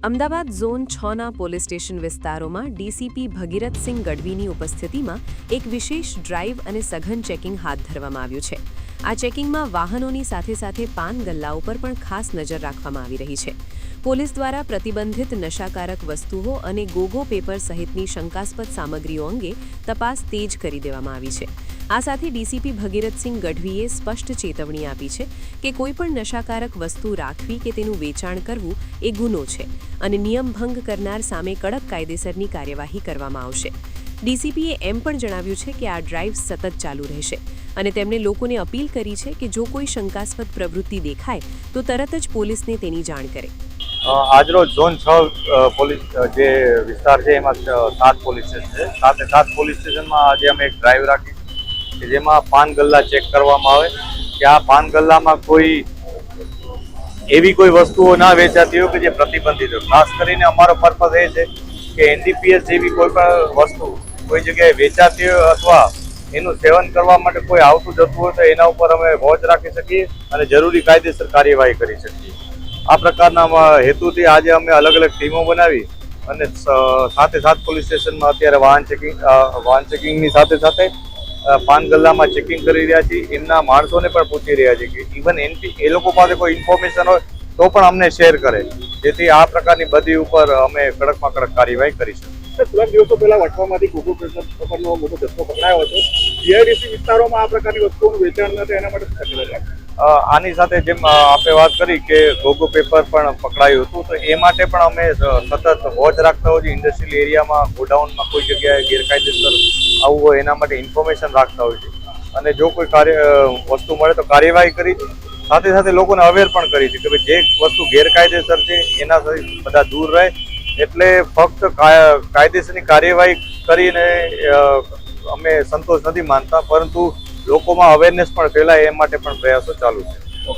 Ahmedabad zone 6ના police station વિસ્તારોમાં DCP Bhagirathsinh ગઢવીની ઉપસ્થિતિમાં એક વિશેષ ડ્રાઇવ અને સઘન ચેકિંગ હાથ ધરવામાં આવ્યું છે। આ ચેકિંગમાં વાહનોની સાથે સાથે પાન ગલ્લાઓ પર પણ ખાસ નજર રાખવામાં આવી રહી છે। પોલીસ દ્વારા પ્રતિબંધિત નશાકારક વસ્તુઓ અને ગોગો પેપર સહિતની શંકાસ્પદ સામગ્રીઓ અંગે તપાસ તેજ કરી દેવામાં આવી છે। આ સાથે ડીસીપી ભગીરથસિંહ ગઢવીએ સ્પષ્ટ ચેતવણી આપી છે કે કોઈપણ નશાકારક વસ્તુ રાખવી કે તેનું વેચાણ કરવું એ ગુનો છે અને નિયમ ભંગ કરનાર સામે કડક કાયદેસરની કાર્યવાહી કરવામાં આવશે। ડીસીપીએ એમ પણ જણાવ્યું છે કે આ ડ્રાઇવ સતત ચાલુ રહેશે અને તેમણે લોકોને અપીલ કરી છે કે જો કોઈ શંકાસ્પદ પ્રવૃત્તિ દેખાય તો તરત જ પોલીસને તેની જાણ કરે। આજરોજ ઝોન 6 પોલીસ જે વિસ્તાર છે એમાં 7 પોલીસ સ્ટેશન છે। 7 પોલીસ સ્ટેશનમાં આજે અમે એક ડ્રાઈવ રાખી કે જેમાં પાન ગલ્લા ચેક કરવામાં આવે કે આ પાન ગલ્લામાં કોઈ એવી કોઈ વસ્તુઓ ના વેચાતી હોય કે જે પ્રતિબંધિત હોય। ખાસ કરીને અમારો પર્પઝ એ છે કે એનડીપીએસ જેવી કોઈ પણ વસ્તુ કોઈ જગ્યાએ વેચાતી હોય અથવા એનું સેવન કરવા માટે કોઈ આવતું જતું હોય તો એના ઉપર અમે વોચ રાખી શકીએ અને જરૂરી કાયદેસર કાર્યવાહી કરી શકીએ। આ પ્રકારના હેતુથી આજે અમે અલગ અલગ ટીમો બનાવી અને 7 પોલીસ સ્ટેશનમાં અત્યારે વાહન ચેકિંગની સાથે પાન ગલ્લામાં ચેકિંગ કરી રહ્યા છીએ। એમના માણસોને પણ પૂછી રહ્યા છીએ કે ઇવન એ લોકો પાસે કોઈ ઇન્ફોર્મેશન હોય તો પણ અમને શેર કરે, જેથી આ પ્રકારની બધી ઉપર અમે કડકમાં કડક કાર્યવાહી કરી શકીએ। થોડાક દિવસો પહેલા વટવામાંથી ગોગો પેપરનો મોટો જથ્થો પકડાયો હતો। જીઆઈડીસી વિસ્તારોમાં આ પ્રકારની વસ્તુઓનું વેચાણ ન થાય એના માટે તકેદારી રાખી। આની સાથે જેમ આપણે વાત કરી કે ગોગો પેપર પણ પકડાયું હતું તો એ માટે પણ અમે સતત વોચ રાખતા હોઈએ છીએ। ઇન્ડસ્ટ્રીયલ એરિયામાં ગોડાઉનમાં કોઈ જગ્યાએ ગેરકાયદેસર આવવું હોય એના માટે ઇન્ફોર્મેશન રાખતા હોઈએ છીએ અને જો કોઈ વસ્તુ મળે તો કાર્યવાહી કરી સાથે લોકોને અવેર પણ કરી છે કે ભાઈ જે વસ્તુ ગેરકાયદેસર છે એનાથી બધા દૂર રહે। એટલે ફક્ત કાયદેસરની કાર્યવાહી કરીને અમે સંતોષ નથી માનતા, પરંતુ લોકોમાં અવેરનેસ પણ ફેલાય એ માટે પણ પ્રયાસો ચાલુ છે।